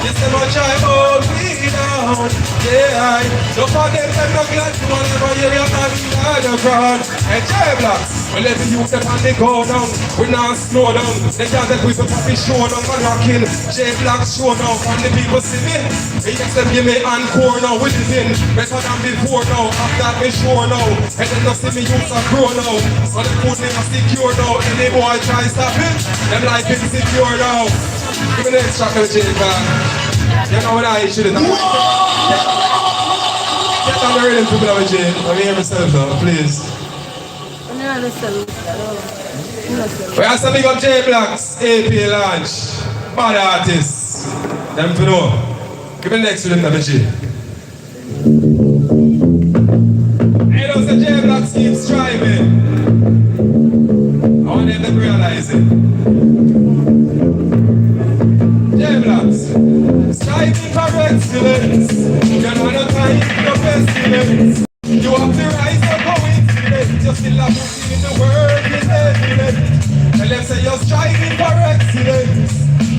Yes, them a try hold me down. Yeah, don't forget them no glad to whatever you hear on the ground. And J-Blocks, well let the youth them on the go down. We not slow down. They can't take with the puppy show down and rocking. J-Blocks show now from the people see me. Yes, them give me encore now. We live in better than before now. After me sure now. And then they see me youths are grow now. So the food never secure now. Any boy try stop it, them like insecure now. Give me the next track of the J-Block. You know what I should have done. Get on the rhythm to the J. Let me hear myself though, please. We have some big up J-Blocks, AP launch. Bad artists. Them to know. Give me the next rhythm of the J. Hey, those the J-Blocks keep striving. I want them to realize it. J-Blocks, striving for excellence. You're not a time for pestilence. You have the rise of coincidence. You still have to see in the world is evident. And let's say you're striving for excellence.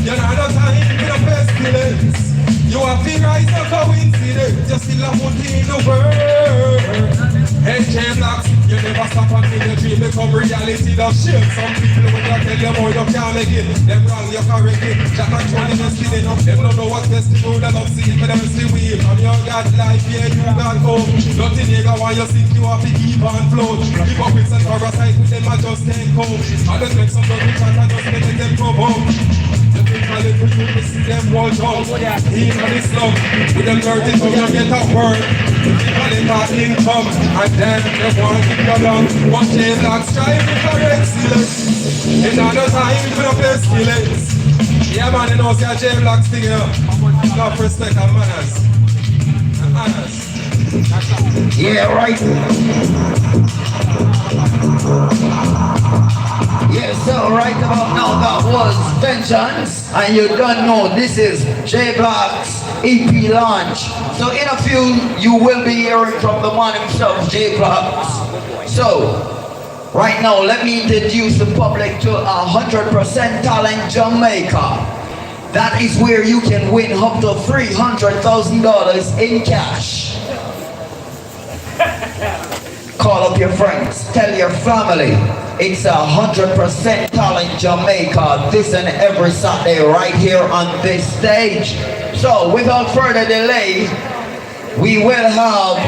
You're not a time for pestilence. You have the rise of coincidence. You still have to see in the world. Hey J-Blocks, you never stop until your dream become reality. That shit, some people when you tell you more you can't make it. Them wrong, you correct it. Jack and Tony just kidding up. Them don't know what's best to do. They don't see it, but them still weave. From your God's life, yeah, you can't go. Nothing you got while you sick, you have to keep on float. Hypocrites and parasites with them, I just can't cope. I just make some dirty chat and just make them provoke. The people that you to see them watch out. He on the slum. With them dirty tongue, you get a word. The people that got income. And then they want to go down. But J-Blocks striving for excellence. It's not the time for the pestilence. Yeah man, you know see a J-Blocks thing here. Love, respect and manners. And honors. Yeah, right. Yeah, so right about now that was Vengeance. And you don't know this is J-Blocks EP launch. So in a few you will be hearing from the man himself, J-Blocks. So right now let me introduce the public to 100% Talent Jamaica. That is where you can win up to $300,000 in cash. Call up your friends, tell your family. It's 100% Talent Jamaica this and every Saturday right here on this stage. So without further delay, we will have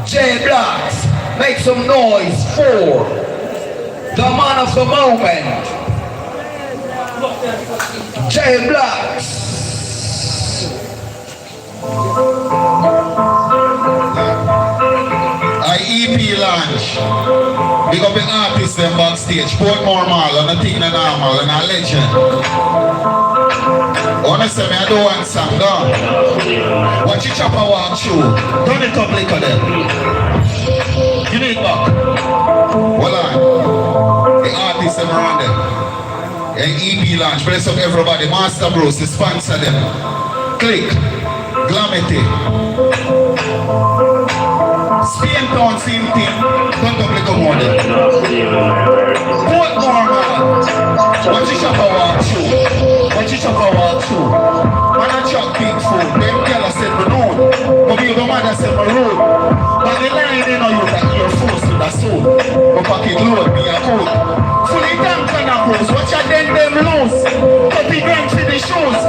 J-Blocks. Make some noise for the man of the moment, J-Blocks. EP launch. Big up the artists them backstage. Portmore Mall and I think the normal and a legend. Honestly, I don't want some done. Watch your chopper walk through. Turn it up like them. You need back. Hold on. The artists them around them. And EP launch. Bless up everybody. Master Bros, the sponsor them. Click. Glamity. Spain Town, same thing. Don't up like a model. Portmore Mall. Watch your chopper walk through. Watch your chopper walk through. Man a chop big food. Them girls said me rude. But you the mother said me rude. But the line they know you that you're forced to the soul. But pocket load me a food. Fully tanked on a cruise. Watch your them loose. 30 grand for the shoes.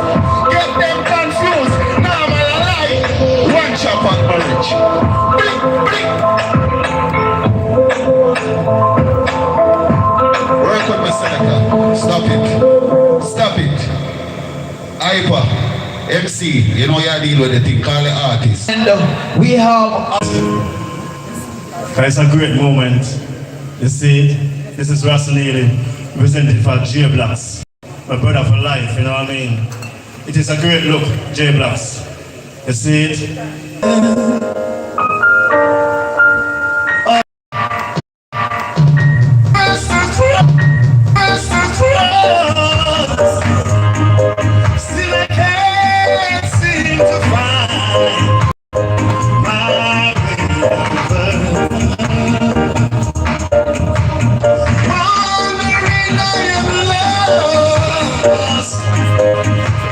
Get them confused. Now I'm alive. One chop on marriage. Blink, blink. Work with me, Seneca. Stop it. Stop it. Hyper. MC. You know you deal with the thing. Call the artist. And we have... It's a great moment. You see, this is Rasanili presented for J-Blocks. My brother for life, you know what I mean? It is a great look, J-Blocks. You see it?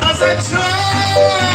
As I try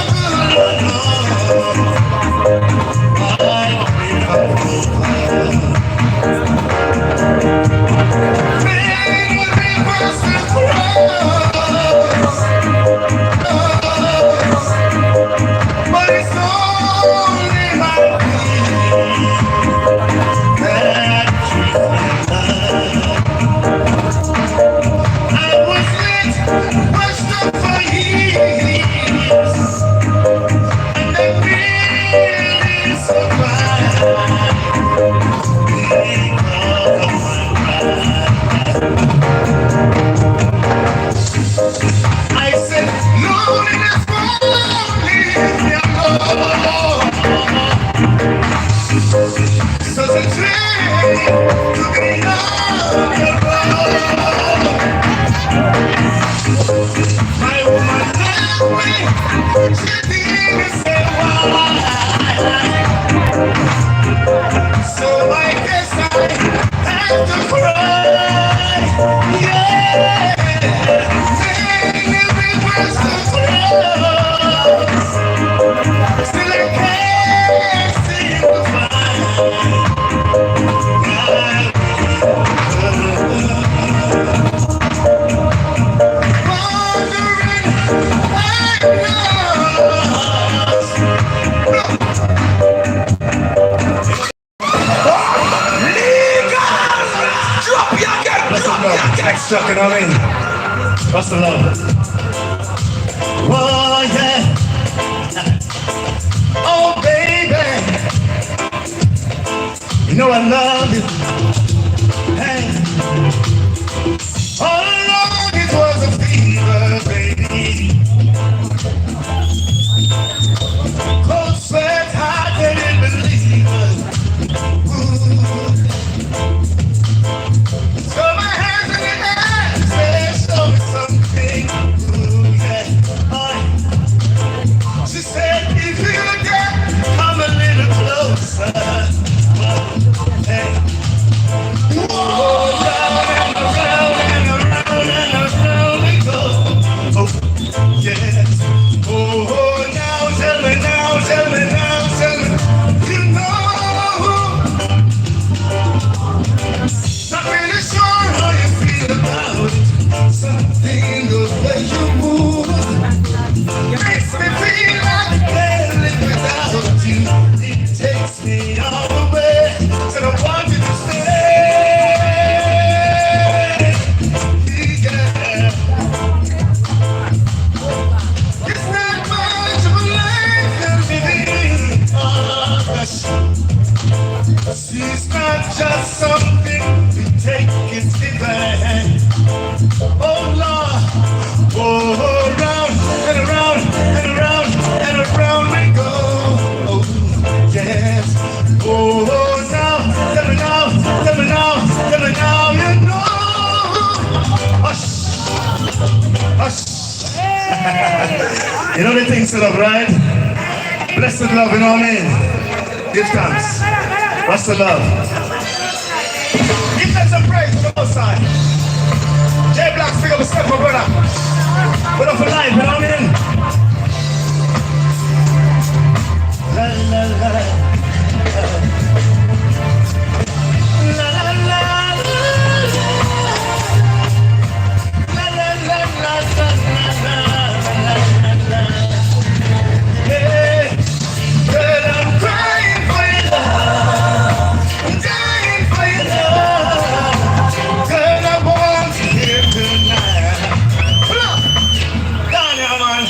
next track, you know what I mean? What's the love? Oh, yeah. Oh, baby. You know I love you. Hey. All along it was a fever, baby. Cold sweat, I didn't believe it. Throw my hands in the air, say show me something. Ooh, yeah. She said, if you get, come a little closer. Hey. Whoa, round and around and around and around we go. Oh, yes. Oh, now tell me now, tell me now, tell me. You know, not really sure how you feel about it. Something the way you move makes me feel like I can't live without you. It takes me all the way, and I want you to stay. Yeah. It's not much of a life that we live. She's not just something we take, it's divine. Oh Lord, oh, round and around and around and around we go. Oh yes, oh now, tell me now, tell me now, tell me now, you know. Hush, hush. You know the things to love, right? Blessed love, you know what I mean? Give thanks. What's the love? Give them some praise for the most side. J Black, speak up a step for brother. Put up for life, you know what I mean? La la la. La la la. La la la la la la. Hey, girl, I'm crying for your love. I'm dying for your love. Girl, I want you here tonight. Pull up. Down here, man.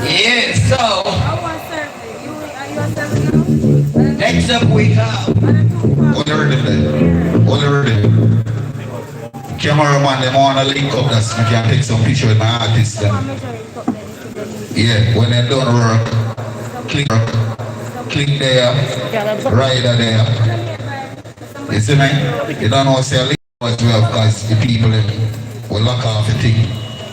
Yeah, so next up we have Only rhythm there. Only rhythm. Cameraman, them wanna link up that so I can take some picture with my artist then. Yeah, when they're done work, click there, rider there. You see me? You don't know say a link as well because the people will lock off the thing.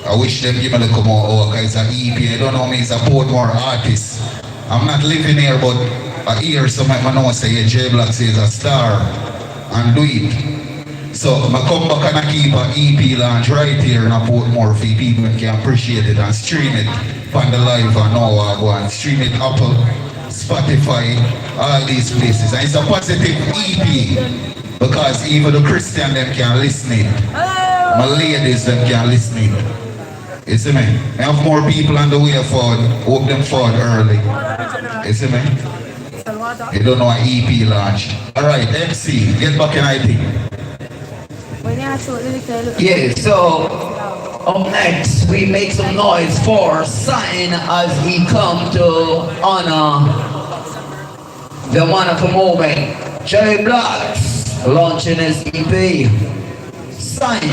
I wish them give me a come out because it's an EP. I don't know me, it's a Portmore artist. I'm not living here, but I hear some of my know say, yeah, J Black says a star and do it. So I come back and I keep an EP launch right here in a Portmore for people who can appreciate it and stream it on the live and now I go and stream it Apple, Spotify, all these places. And it's a positive EP because even the Christian them can listen it. My ladies them can listen it. You see me? I have more people on the way forward, hope them forward early. You see me? You don't know an EP launch. Alright, MC, get back in IT. yeah, so up next we make some noise for Sign as he come to honor the wonderful moment. J Black's launching his EP. Sign.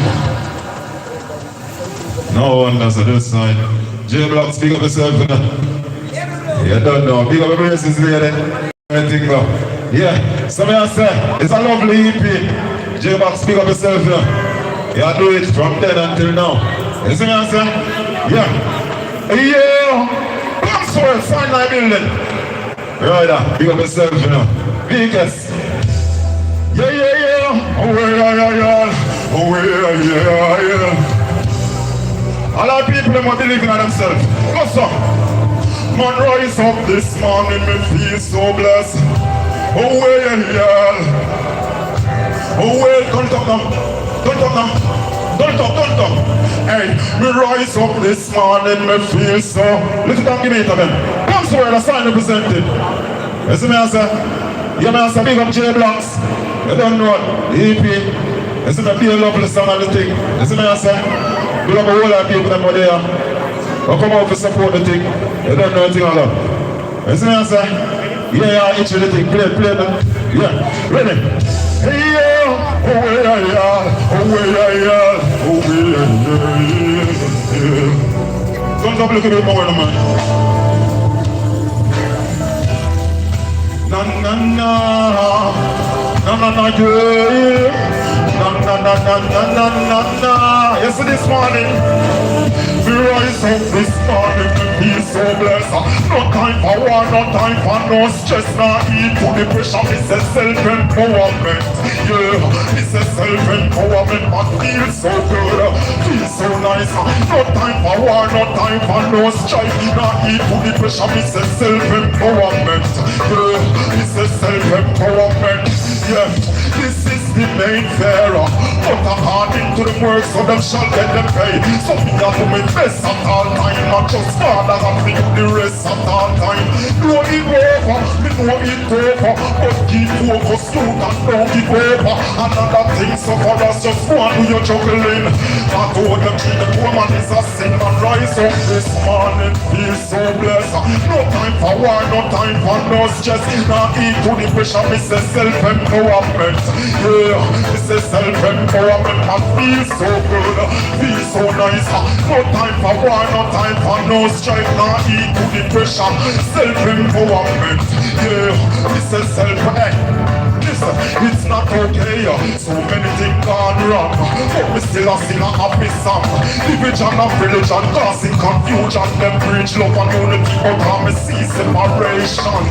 No one does this side. J Black, speak up yourself. You don't know. Big up the braces lady. Anything go. Yeah, so I say, it's a lovely EP. J Black, speak up yourself. You do it from then until now. You see me I say? Yeah. Yeah. Come for it, find my building. Right there, big up yourself, you know. Biggest. Yeah, yeah, yeah. Oh, yeah, yeah, yeah. Oh, yeah, yeah, yeah. A lot of people them are believing in themselves. Go so. Man rise up this morning, me feel so blessed. Oh well, yeah. Oh well, don't talk now. Don't talk now. Don't talk, don't talk. Hey, me rise up this morning, me feel so. Listen down, give me it again. Come to where the sign represented. You see me I say? You know I say big up J Blacks. You don't know what? EP. You see me be a lovely song and the thing. You see me I say? We love a whole lot of people that are there. We come out to support the thing. You don't know anything about it. You see me I say? Yeah, each of the thing. Play the. Yeah. Ready? Hey, yeah. Oh, yeah, yeah. Oh, yeah, yeah. Oh, yeah, yeah. Comes up a little bit more, man. Na na na, na na na yeah, na na na na na na na na. Yes, this morning we rise up this morning to be so blessed. No time for war, no time for no stress. Now eat to the pressure. This is self-empowerment. Yeah, this is self-empowerment. But feel so good, feel so nice. No time for war, no time for no strife. Now eat to the pressure. This is self-empowerment. Yeah, this is self-empowerment. Yeah, this is the main fare. But according to the works of them shall get them pay. So me have to make best at all time. Not just father and me do the rest at all time. Know it over, me know it over. But keep focus, you can don't give over. Another thing, so for us just one who you're juggling. I told them treat the poor man is a sin. And rise up this morning, feel so blessed. No time for war, no time for no stress. Now eat to the pressure, me say self-empowerment. Yeah, me say self-empowerment. I feel so good, feel so nice. No time for war, no time for no strife. Now eat to the pressure, self-empowerment. Yeah, me say self-empowerment. Listen, it's not okay. So many things gone wrong, but we still a sing a happy song. Division of religion, causing confusion. Them preach love and unity, but I see separation.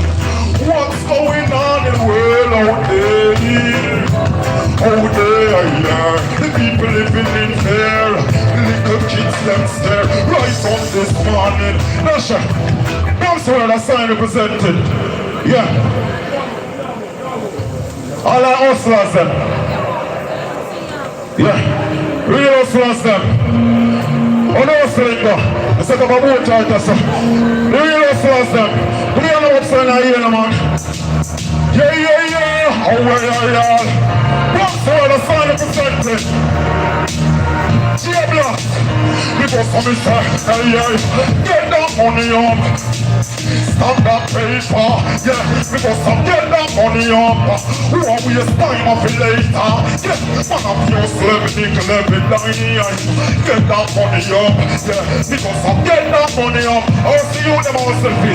What's going on in the world out there? Out there, yeah. The people living in fear. The little kids them stare. Rise on this morning. Nasha, that's where the sign represented. Yeah. All our hustlers them. Yeah. Real hustlers them. On hustling go. I set up a boat right there, sir. The real hustlers them. We don't know what's going on here, man. Yeah, yeah, yeah. Oh, yeah, yeah. What's the sign represented? Jamaica. Because I'm inside. Hey, yeah. Get that money on. Stop that paper, yeah, because I'm getting that money up. Who are we a time of it later? Yeah, one of your celebrity every line. Get that money up, yeah, because I'm getting that money up. I'll see you them all selfie.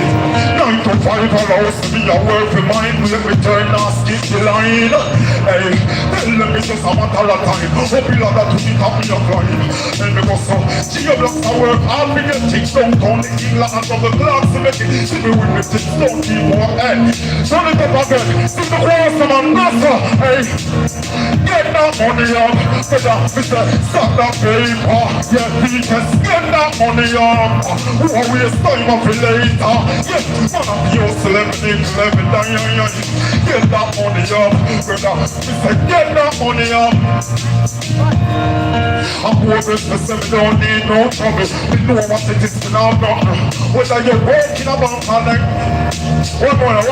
9 to 5 allows me a work for mine. Let me turn and skip the line. Hey, tell them it's just a matter of time. Hope you love that to be top of your climb. And because G-Blocks I work hard to get things downtown the England and from the clocks to make it. See me with the things don't keep on head. Turn it up again. See the cross of my NASA. Hey, get that money up. Better, Mr. Stop that paper. Yeah, we can get that money up. Who are we a time of it later? Yeah, one of your celebrity get that money up. Better, Mr. Get that money up. I'm hoping for some don't need no trouble. We know what it is to now nothing. Whether you're working about my leg. One more.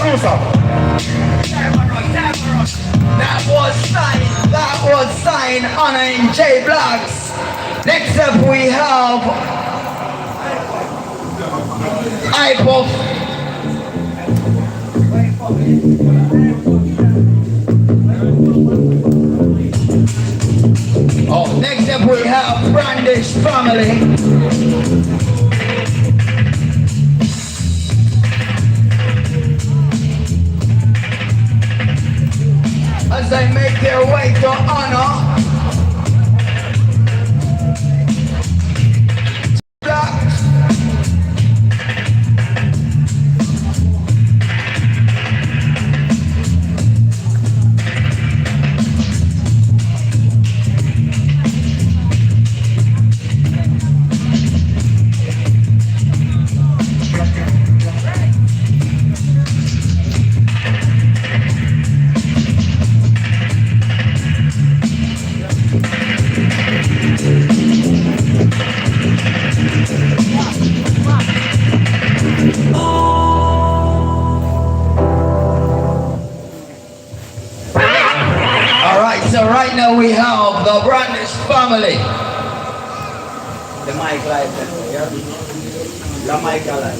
Loser. That was signed honoring J-Blocks. Next up we have iPuff. Oh, next up we have Brandish Family. As they make their way to honor So right now we have the Brandish family. The mic live. The mic live.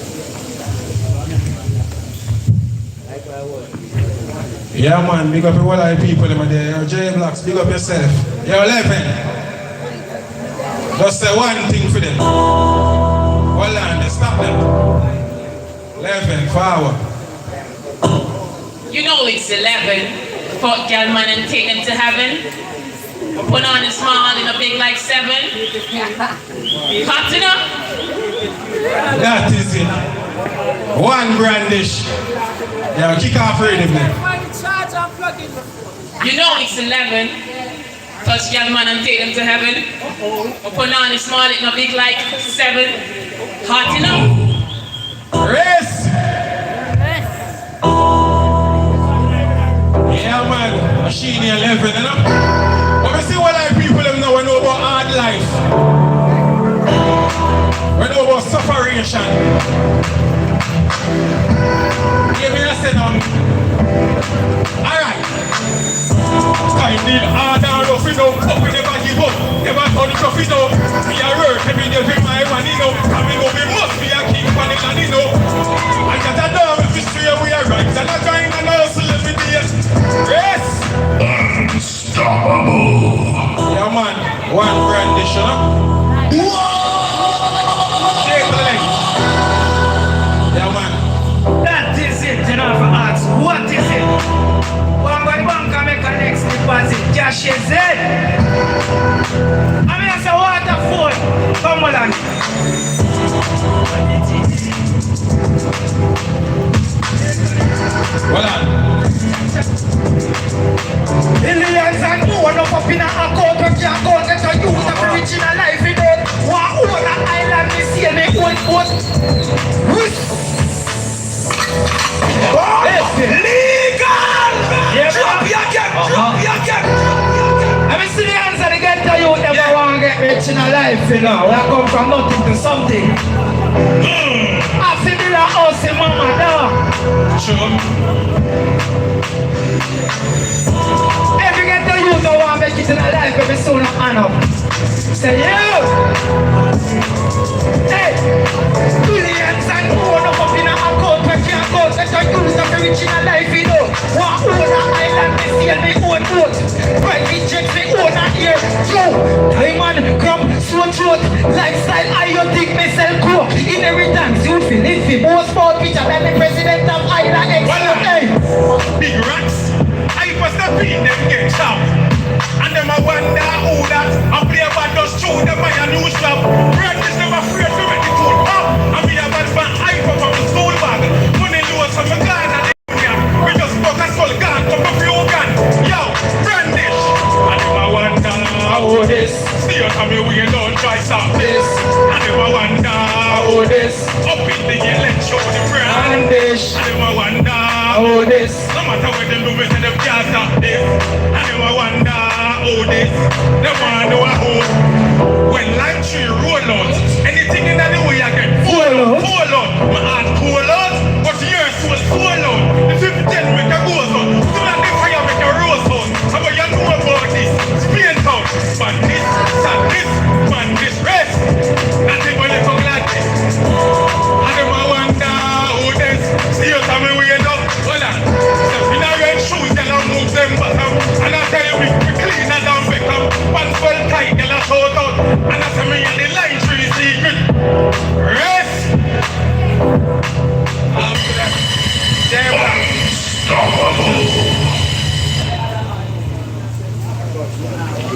Yeah man, big up all the people them there. Yo, J Blocks, big up yourself. Yo, 11. Just say one thing for them. Hold on, stop them. 11, forward. You know it's 11. Fuck girl man and take them to heaven. Put on a small and a big like 7. Hot enough? That is it. One Brandish. Yeah, kick off rhythm then. You know it's 11. Touch girl man and take them to heaven. Put on a small and a big like 7. Hot enough? Race! Yeah man, machine 11, you know? But we see what like people them know about hard life. We know about sufferation. Give me a say now. Alright. Time need hard and rough, you know. But we never give up. Never turn it off, you know. We are work every day with my money, you know. And we know we must be a king for the land, you know. And that I know if we straight we are right. And I grind and hustle every day. Yes! Unstoppable. Yeah man, one Brandish, you know. Yeah man. That is it, you know, for ask, what is it? One by one can make a next deposit, cash is it. I mean, it's a waterfall. Come on. Hold on. Millions and more up in a account, we can't go get a youth of original life in it. One own an island, we see me own boat. Legal! Drop your cap, drop your cap. Let me see the answer to get to you. Never want to get rich in a life, you know. We come from nothing to something. I feel the house in mama dog. Sure. If you get to you, don't want to make it in a life, every soon I'm on up. Say you! Hey! Billions and more up in a account, we can't go get a use of the rich in a life, you know. One own an island, we steal me own boat. Private jets, we own a ear. Yo! Diamond, crumb, slow throat. Lifestyle, I you think me sell coke. Inheritance, you feel if you most about picture than the president of Island X. Hey! Big rats. I was the beat them get shot. And them a wonder who that. I play about those two, them buy a new shop. Brandish never afraid to make it too up. And me a bad fan hype up from the school bag. Money loads from the gun and the union. We just fuck a skull gun, come a few gun. Yo, Brandish. And them a wonder who this. See us me we don't try stop this. And them a wonder who this. Up in the election, the Brandish. And them a wonder who this. No matter what them do, we say them can't stop this. And them a wonder who this. They want to know who. When life tree roll out, anything in the way I get fall out. My heart cool out, but your soul fall out. The 50 make a ghost out. So that the fire make a rose out. How about you know about this? Spain town. Man this, sadness, man this rest. Nothing but you come like this. And them a wonder who this. See you tell me we end up. Hold on. In our red shoes, y'all move them bottom. And I tell you we clean and down become. Pants well tight, y'all shout out. And I tell me you're the line tree secret. Rest. After that, unstoppable.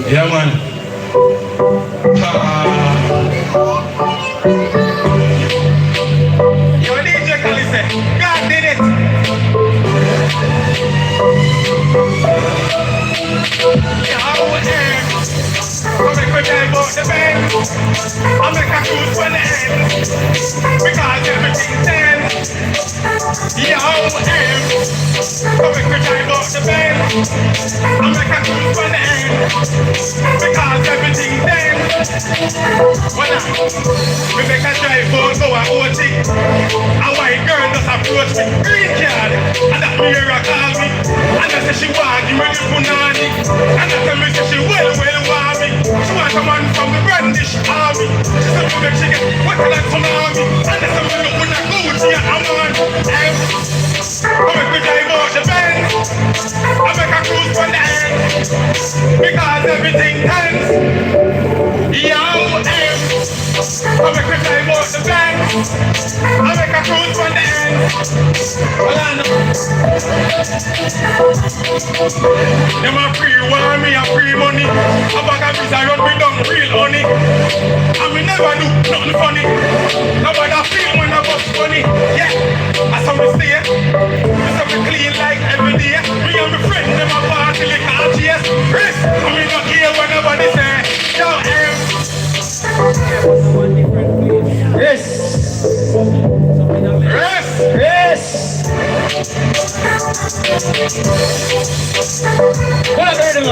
Yeah, man. Yo, DJ Kalise, God did it. Come make me dive out the bed. I make a cruise for the end. Because everything's dead. Yo, come make me dive out the bed. I make a cruise for the end. Because everything's dead. Well, we make a drive out, go and OT. A white girl just approach me, green card. And that mirror call me. And I say she want give me the punani. And I say you make she get wetter like tsunami. And that's when you put that Gucci and I'm on. I make me drive out the Benz. I make a cruise from the end. Because everything tense. Yo, I make me drive out the Benz. I make a cruise from the end. Well, I know. Them a free want me a free money. A bag of visa run me down real honey. And me never do nothing funny. Nobody feel when I bust money. Yeah, that's how we stay. We say we clean like every day. Me and my friend them a party like RGS. Chris, and me not care what nobody say. Yo, Yes. Yes. Yes. What I heard him?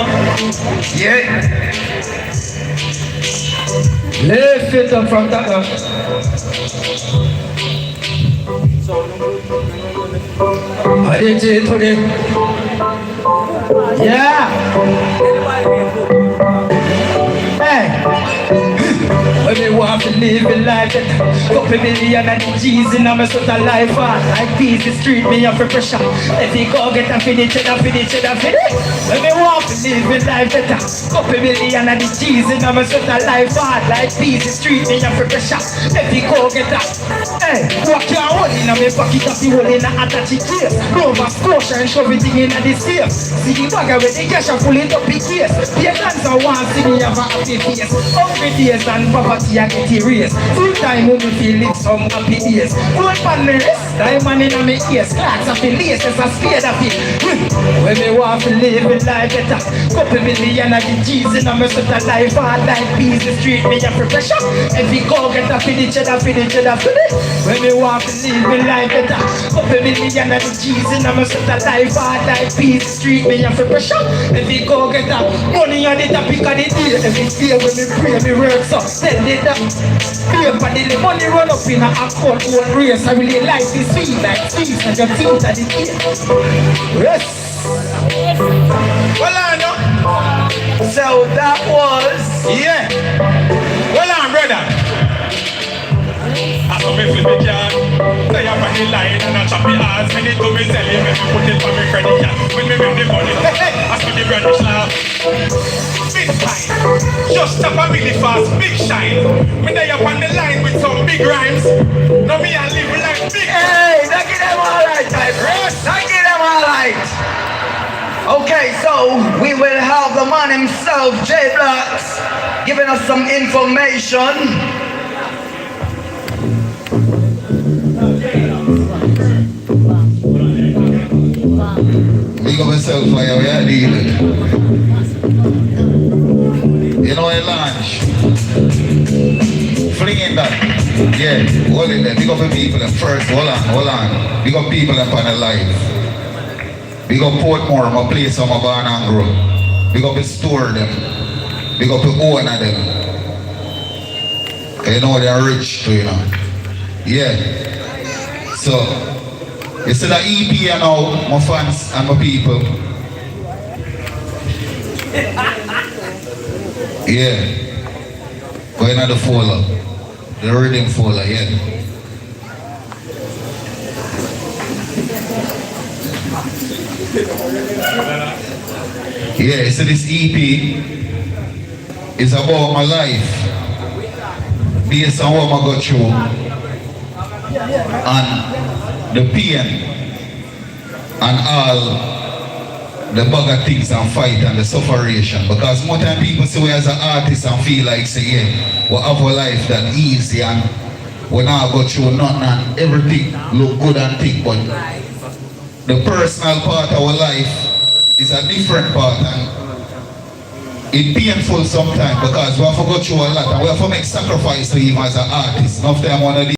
Yeah. Lift it up from that one. I did it today. Yeah. Hey. When me want to live a life that couple million and G's in my sort of life like peace the street me up for pressure. If you go get a finish it and finish it and finish. When me want to live a life that couple million and G's in my sort of life like peace the street me up for pressure. If you go get a walk your hole in a me pocket of the hole in a attached case. Nova Scotia and shove it in the safe. See the bag with the cash and pull it up the case. The dance I want see me have a happy face. Hungry days and poverty I get erased. Full time when me feel it some happy days. Full pan me wrist, diamond in my ears. Clocks of the laces a spade of it. When me want to live a life better, couple million of the G's in my sort of life hard like peas the street me have pressure. If you go get a finish it, when me want to live a life better, couple million of the G's in my sort of life hard like peas the street me have pressure. If you go get a money on the topic of the day, every day when me pray me work so send it up. Paper the money run up in a account one race. I really like this sweet like sweet and your teeth at the ear. Yes. Well, I know. So that was Yeah. Well, I'm brother. I saw me flip the car. They up on the line and I chop the ass. Me need to be selling. Me put it on my credit card. When me make the money, I saw the brand laugh. Big time. Just chop a really fast, big shine. Me they up on the line with some big rhymes. Now me I live like big. hey, don't get them all right, my friends. Don't get them all right. Okay, so we will have the man himself, J Blacks, giving us some information. Big up yourself for you, we are dealing. You know, a launch. Flinging that. Yeah, hold it there. Big up the people them first. Hold on. Big up people them on the life. Big up Portmore, my place on my barn and grow. Big up the store them. Big up the owner them. You know they are rich too, you know. Yeah. So, you see that EP you know, my fans and my people. Yeah. Going on the folder. The reading folder, yeah. Yeah, so this EP is about my life. Based on what I got through. And the pain and all the bag of things and fight and the sufferation. Because more time people see we as an artist and feel like say, yeah, we have a life that easy and we now go through nothing and everything look good and thick, but the personal part of our life is a different part and it's painful sometimes because we have to go through a lot and we have to make sacrifice to him as an artist. Enough time one of the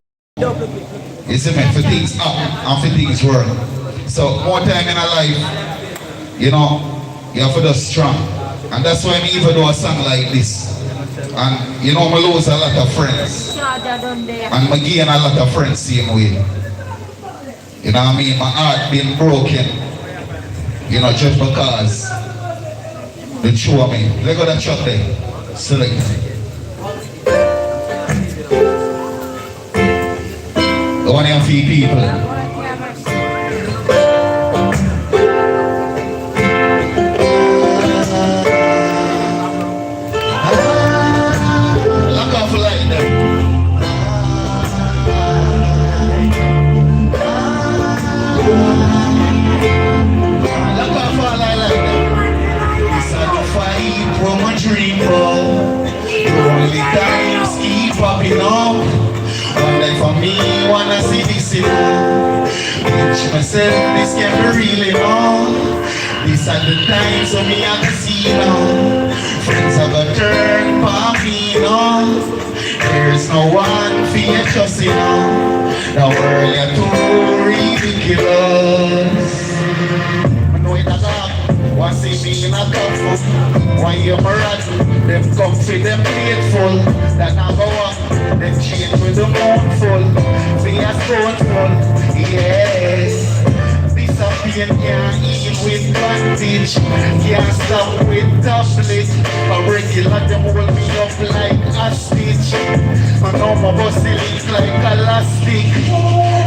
you see me, for things up and for things work. So more time in a life, you know, you have to do strong. And that's why I even do a song like this. And you know, I lose a lot of friends. And I gain a lot of friends same way. You know what I mean? My heart being broken. You know, just because the show of me. Let go that shot there. Select. One of few people. Look off like that. Look off like that. This is the fight from my dream, bro. The only times keep popping up. One day for me, wanna see this in Pinch myself, this can be really long. These are the times so me I can see now. Friends have a turn for me now. There's no one for you just the world is too ridiculous. I know it a dark. One see me in a tough one. One year my rat. Them come for them plate full. That now go up. Them chain with the mouth full. See a stone full. Yes. This a pain can't heal with bandage. Can't stop with tablet. A regular them hold me up like a stitch. And now my body leak like elastic.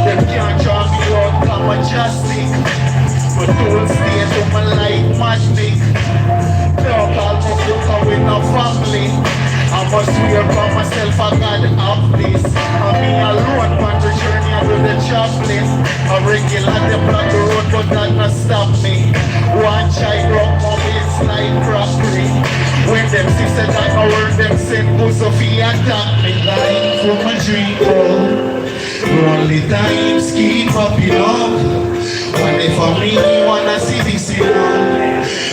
Them can't draw me out come a joystick. But don't stay to my like magic. Talk almost look with no family. I must swear for myself I got up this. And me alone on the journey I do the jobless. A regular them block the road but that not stop me. One child rock my waistline properly. When them sisters I know where them send Sophia attack me. Life for my dream, only times keep popping up. One day for me, wanna see this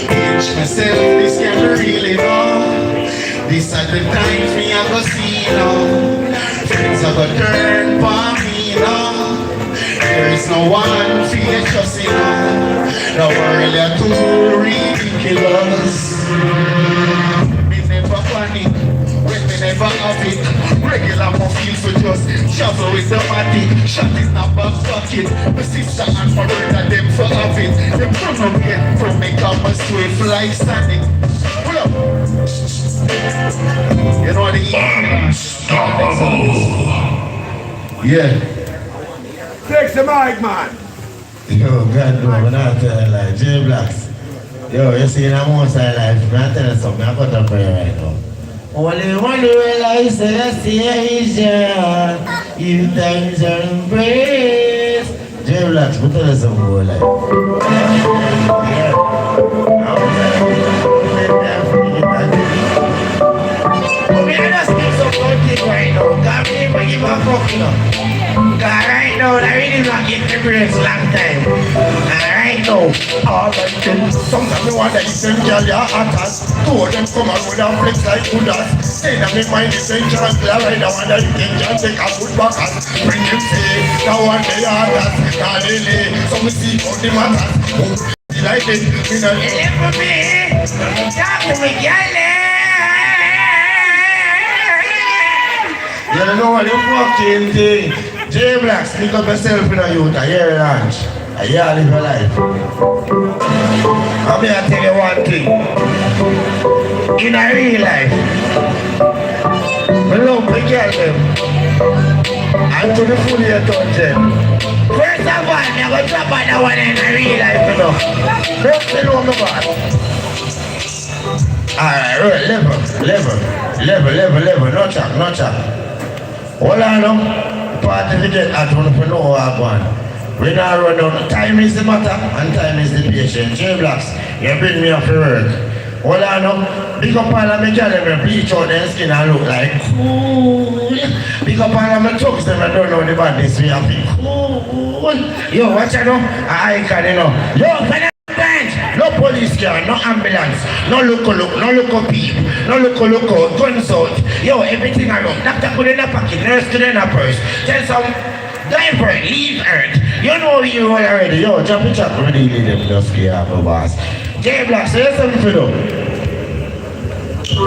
Pinch myself, this can be really long. These are the times me I go see now. Friends have a turn for me now. There is no one for you just the world is too ridiculous. Me never panic. When me never have it, regular my feels to just travel with the matic. Shot in a back pocket. My sister and my brother them for have it. Them run up here from me come a swift like Sonic. Pull up. You know the yeah. Take the mic, man. Yo, God no, I'm not telling like J Blacks. Yo, you see in a most of life, I'm telling you something, I'm going to pray right now. Only one realize that I see Asia. If times are embraced. J Blacks, but tell us some more like. Yeah. We are just doing some good thing right now. God, we never give a fuck, you know. God, right now, I really not get the grace long time. And right now, all right then, sometimes we wonder if them girl are hot as. Two of them come and with a flex like Buddhas. Say that me mind is dangerous, I wonder if they can take a good back and bring them say, that one they are that, now they lay, so we see how the matters. Like it, you know. You live for me, talk to me, girl. You don't know what you fucking thing. J Blacks, pick up yourself in a youth, a year lunch. A year live your life. I'm here to tell you one thing. In a real life, we love the girl them. And to the full year touch them. First of all, I'm going to drop on that one in a real life, you know. Don't say no more bad. Alright, level, no chat. Hold on now. Party to get at one for no work one. We now run down. Time is the matter and time is the patient. J Blacks, you bring me up for work. Hold on now. Big up all of my girls and bleach out their skin and look like cool. Big up all of my thugs them and don't know the badness we have to cool. Yo, watch out now. I can you know. Yo, can no police car, no ambulance, no local people, no local guns out. Yo, everything around. Doctor put in a pocket, nurse put in a purse. Tell some diaper, leave earth. You know you already. Yo, jump it up, really leave them just care of my boss. J Black, say something for them.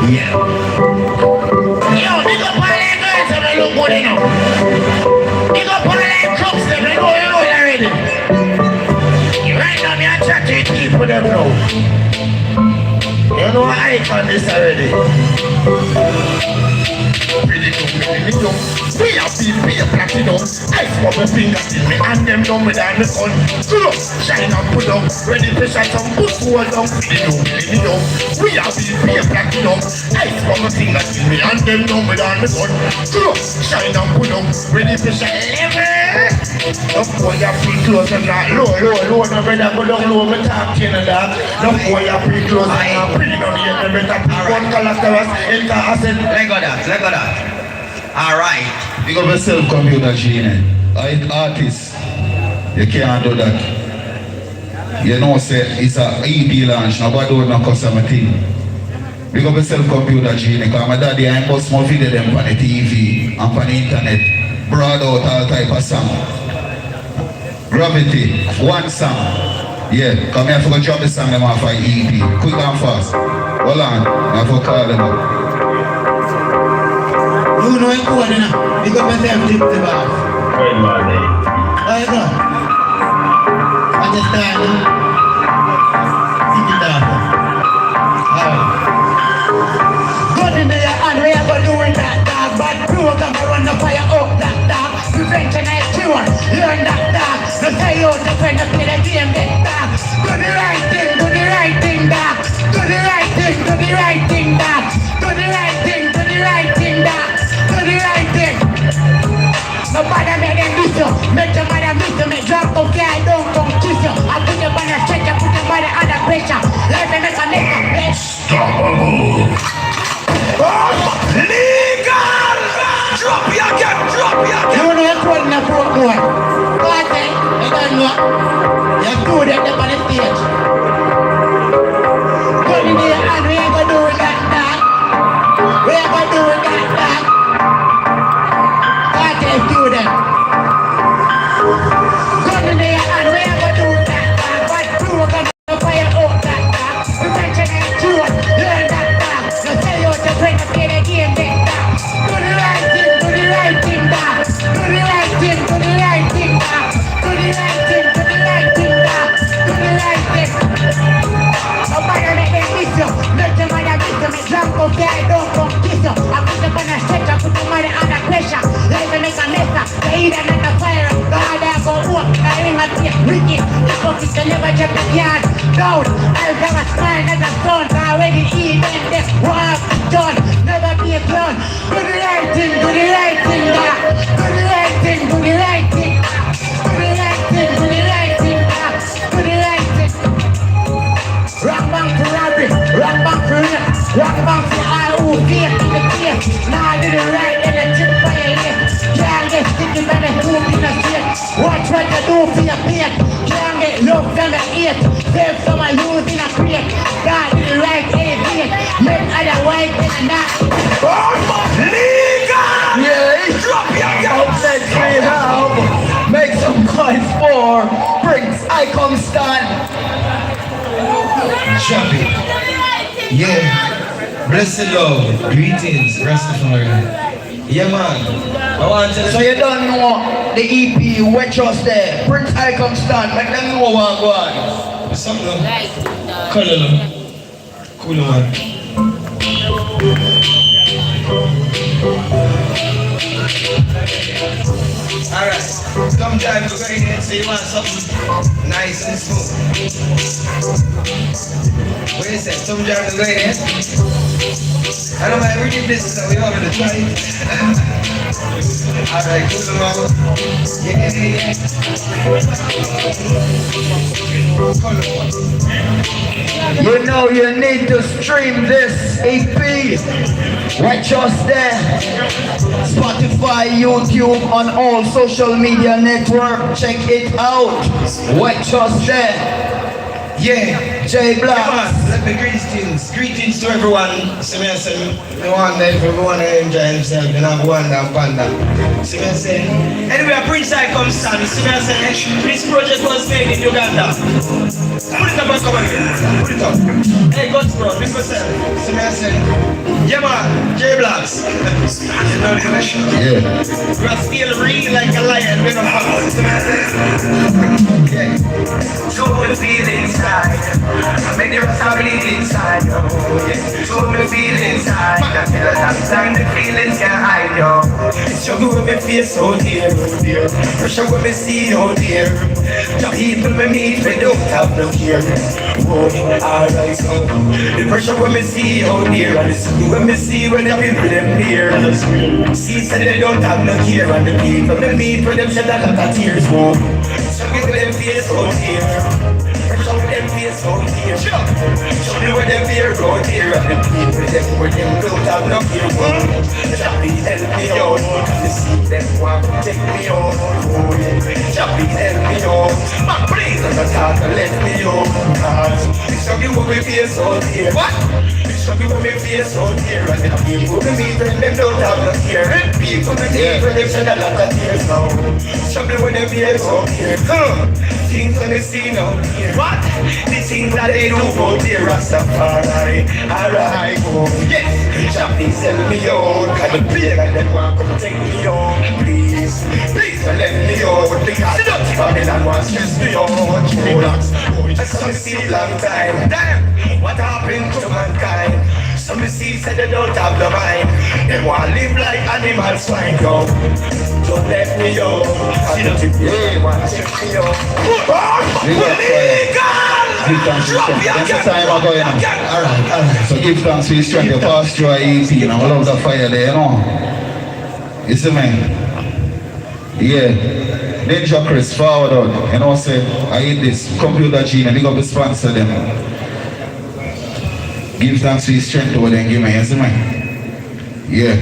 Yeah. Yo, big up all them girls and they look good enough. Big up all them crooks, them they know you already. Right now, me a chat with people them now. You know I icon this already. We have been pay platinum. I swap my fingers in me and them done with the sun. Look, shine and put up. Ready to shine some good hold down. We have been pay platinum. I swap my fingers in me and them done with the sun. Look, shine and put up. Ready to shine level. No boy you free clothes and that low. No brother go down low. Me talk to you and that. No boy you free clothes and that. Pretty down here. Me better pick one collectors. Enter asset. Let go that. Alright. Big up yourself, computer genie. Artist, you can't do that. You know, say it's a EP launch, nobody would not cost a thing. Big up yourself, computer genie, because my daddy I post more video them on the TV and on the internet. Brought out all type of song. Gravity, one song. Yeah, come here, I forgot to drop the song them off for EP. Quick and fast. Hold on, I forgot to call them up. You know I'm going now. Big up myself, tip the bar. Good morning. Where you go? Understand? Tip it off. Gun in your hand, we are going to do that dog. Bad program, I run the fire up that dog. Prevention is cure, learn that dog. No say you to friend to play the game, that dog. Do the right thing, dog. Do the right thing, dog. Do the right thing, dog. Do the right thing, dog. Do the right thing, dog. Do the right thing. Nobody make them miss you. Make your mother miss you. Make drop okay, don't come kiss you. I put your body straight, I put your body under pressure. Let me make a bitch. Legal! Drop your again. You know you're calling a broke boy. Go ahead, you don't know. You're good at the on the stage. Put in your hand, we ain't gonna do that, dog. We ain't gonna do that, dog. Student. Gun in your hand, we ain't gonna do that, dog. But program, the fire up that, dog. Prevention ain't true, learn that, dog. No say you to play the game, that, dog. Do the right thing, dog. Do the right thing, dog. Do the right thing, dog. Do the right thing, dog. Do the right thing, dog. Do the right thing. Nobody make them miss you. Make your mother miss you. Make drunk okay, don't come kiss you. I put them on a stretch, I put them under pressure. Let me make a mess up. They either make a fire. God, I go walk. I ain't gonna be wicked. The focus can never get the yard down. I'll have a smile as a son. Already eat and this walk done. Never be a clown. Do the right thing, do the right thing, dog. Do the right thing, do the right thing. Do the right thing, do the right thing, dog. Do the right thing. Rock bank for robbery, rock bank for rape, rock bank for all who fake in the face. Now I do the right and the tip for your head. Can't get sticky by the hoop in the face. Watch what you do for your pay. Can't get love from the ear. Save some of lose in a crate. God do the right elevate. Make other white in the night. Legal! Yeah, Drop your let's see how. Make some noise for Prince Icon Stand. Chubby. Yeah. Blessed love. Greetings, Rastafari. Yeah, man. I want to. So you don't know the EP, we're just there. Prince Icon Stand, make them know what go on. Something. Color. Cool, man. Alright, sometimes we're going in, so you want something nice and smooth. What do you say? Sometimes we're going in. I don't mind reading this, so we all gonna try it. Alright, cool, mama. Yeah. You know you need to stream this EP. We're just there. Spotify, YouTube, on all social media networks. Check it out. We're just there. Yeah. J Black. Let me greetings to everyone. See me say, I want everyone to enjoy himself. You know, go on down panda. See me say. Anyway, Prince Icon Stand. See me say, this project was made in Uganda. Put it up and come again. Put it up. Hey, God's bro, this myself. See me say, yeah man, J Blacks. You know the connection. Yeah. We are still real like a lion. We don't have. See me say. Yeah. So we'll feel inside. Make the rest of it inside. face out here. Pressure when me see out here. The people me meet, me don't have no care. Oh, alright, so the pressure when me see out here, and the school when me see when the people them here. See, say they don't have no care, and the people me meet when them shed a lot of tears. Oh, struggle with them face out here. Show them face out here. Show me where them fear out here. And them people them where them don't have no fear. Chappy help me out. To see them want to take me out. Chappy help me out. Man please don't talk and let me out. Show me where me face out here. What? Show me where me face out here. And them people me meet when them don't have no fear. And people me meet when them shed a lot of tears now. Show me where them face out here. Things when they see out here. What? The things that they do out here, Rastafari. Alright, oh yes. Chappy sell me out. Cause the big and them want come take me out. Please, please don't let me out. Because Babylon wants to stress me out. I saw me see a long time. Damn, what happened to mankind? Some see said they don't have the mind. They want to live like animals, swine, yo. Don't let me go. I don't think they want to take me out. Give thanks to his strength. That's the time I'm going on. Alright. So give thanks to his strength. You pass through an EP and I love the fire there, you know. You see me? Yeah. Ninja Chris, forward out. You know, say, I hate this. Computer Gene, big up the sponsor them. Give thanks to his strength over there and give me, you see me? Yeah.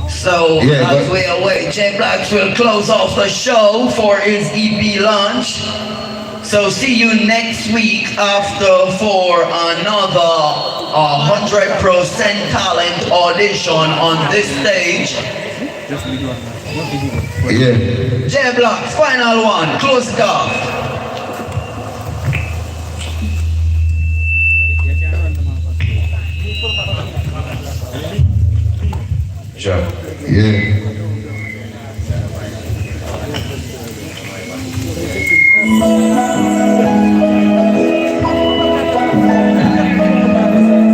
So, as we await, J Blacks will close off the show for his EP launch. So, see you next week for another 100% talent audition on this stage. Yeah. J Blacks, final one, close it off. Sure. Yeah.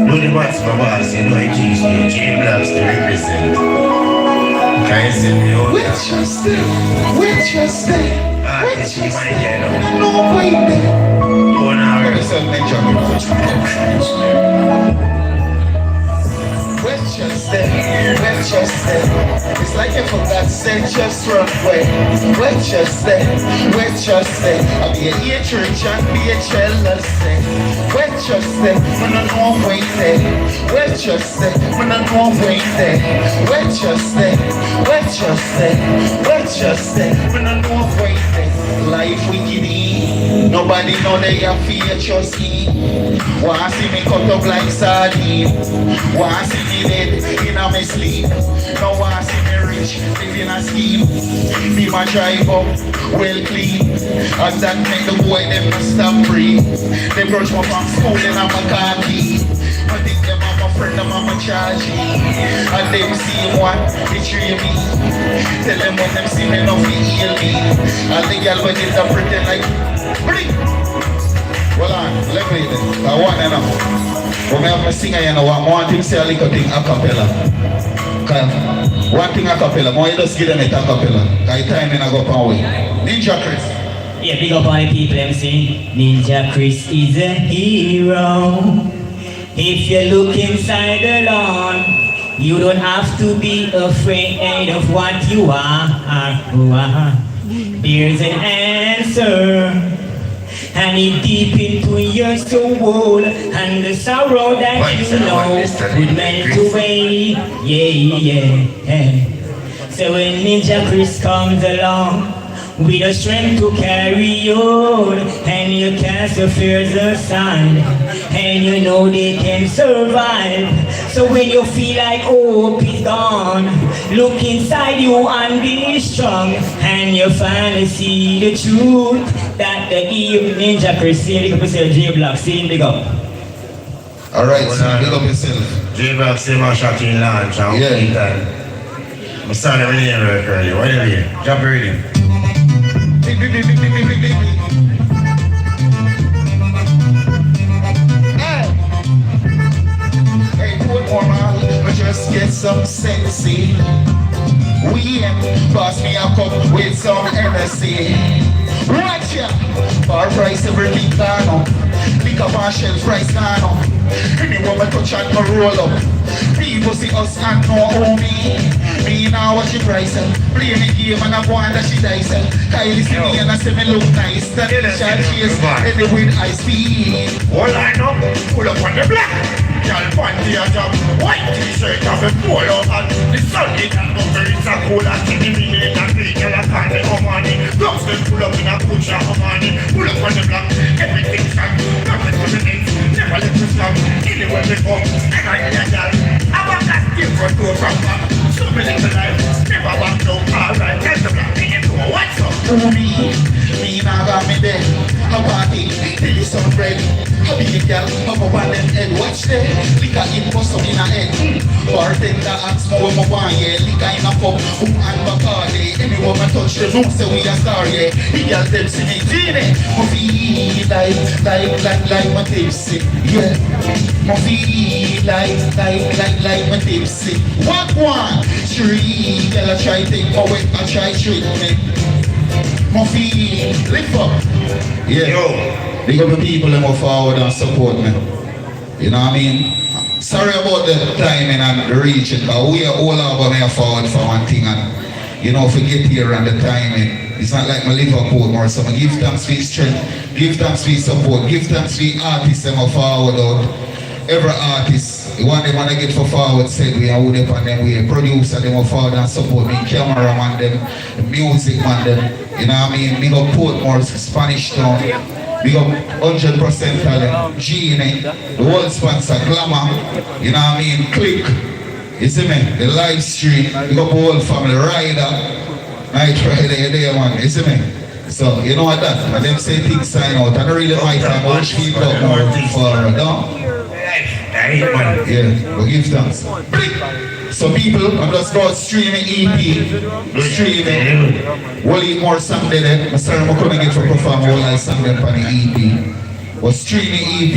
No the boss, my boss, you know I choose you. J Blacks to represent. Can you see me out? Wait just there. Wait just there. It's my girl. No, wait there. Go now. Listen, Ninja. Wait just there. Wait just there. It's like you forgot to say just run away. Wait just there. Wait just there. I'll be a hatred and be a jealous thing. Wait just there. When I know wait there. Wait just there. When I know wait there. Wait just there. Wait just there. Wait just there. When I know wait there. Life wicked. Nobody know they have fear just me. Wanna see me cut up like sardine. Wanna see me dead in my sleep. No wanna see me rich, live in a scheme. Be my driver, well clean. As that make the boy them not stop free. They brush me from school and I'm a khaki. I think them are my friend, I'm a charge. And them see one, betray me. Tell them when them see me, no feel heal me. And the girl when they pretend like, bring. Well on, let me then. I want enough. When I have a singer, you know, I want to say a little thing a cappella. One thing a cappella, more you just give them it a cappella. Because time in a go power. Ninja Chris. Yeah, big up all the people MC. Ninja Chris is a hero. If you look inside the lawn, you don't have to be afraid of what you are. There's an answer. And it deep into your soul, and the sorrow that you know would melt away. Yeah. So when Ninja Chris comes along with the strength to carry on, and you cast your fears aside, and you know they can survive. So when you feel like hope is gone, look inside you and be strong, and you finally see the truth that the evil Ninja Chris, big up yourself, J Block, sing big up. Alright, so big up yourself. J Blacks, say my shot in launch and wait time. My son every day very early. What are you? Jump ready. some sexy. We pass me a cup with some Hennessy. Watch ya! Bar price everything gone up. Liquor bar shelf price gone up. Any woman touch and no roll up. People see us and know who me. Me now watch the price. Play me game and I go under she dice. Kylie see me and I say me look nice. That shall chase any with I see. All I know, pull up on the block. Y'all panty a job, white t-shirt of a polo and the sun it and go very so cool and see me in a big girl and can't let her money. Dogs them pull up in a push of money. Pull up on the block, everything shot. Nothing to the ends, never let me stop. Anywhere they come, and I hear y'all. I want that different door from back. So many little life, never back down. Alright, tell the block, they get to a what's up. Me now got me there. A party, till the sun red. A big girl, up on them head. Watch there, liquor in bust up in a head. Bartender ask me what my want, yeah. Liquor in a cup, and Bacardi. Any woman touch them, no say we a star, yeah. The girl them see me, Genie. Me feel like my tipsy, yeah. Me feel like my tipsy. What one? Three, girl I try take my weight, I try treat me. My feet, lift up. Yeah. Yo. Big up the people that move forward and support me. You know what I mean? Sorry about the timing and the reaching, but we are all over me forward for one thing and you know, forget here and the timing. It's not like my Liverpool more, so I give thanks for strength, give thanks for support, give thanks for artists that move forward out. Every artist, the one they want to get for forward said we are with them and then we producer them move forward and support me, cameraman them, the music man them. You know what I mean? Big up Portmore, Spanish Town. Big up 100% talent. Genie, the world sponsor, Glamour. You know what I mean? Click. You see me? The live stream. Big up the whole family. Rider. Night Rider, you're there, man. You see me? So, you know what that? And them say things sign out. I don't really like time. I wish people out more forward. No? Yeah, but give thanks. So people, I'm just about streaming EP, streaming. We'll eat more Sunday then. I'm sorry I'm going to get for perform all that Sunday on the EP. But streaming EP,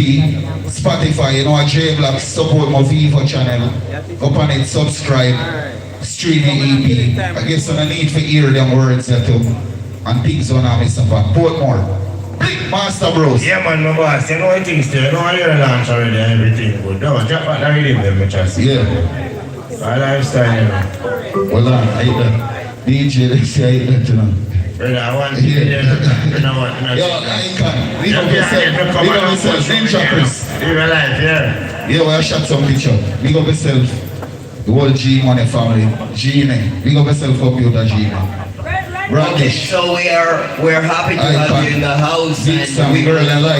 Spotify, you know what, J-Block, support my Vivo channel. Up on it, subscribe, streaming EP. I guess I need to hear them words that too. And things on me support. Portmore. Big Master Bros. Yeah man, my boss, you know what things there, you know I hear launch already and everything, but don't drop back the rhythm them, I just see. Yeah. My lifestyle, you know. Well, I hate that. DJ, they say I hate that, you know. Brother, I want to hear that, you know what? Yo, I can't. Leave up yourself. Leave up yourself. Ninja Chris. Live your life, yeah. Yeah, well, I shot some picture. Leave up yourself. The whole G-Money family. Genie. Leave up yourself, computer Genie. Okay, so we're happy to have you in the house, and we girl and life.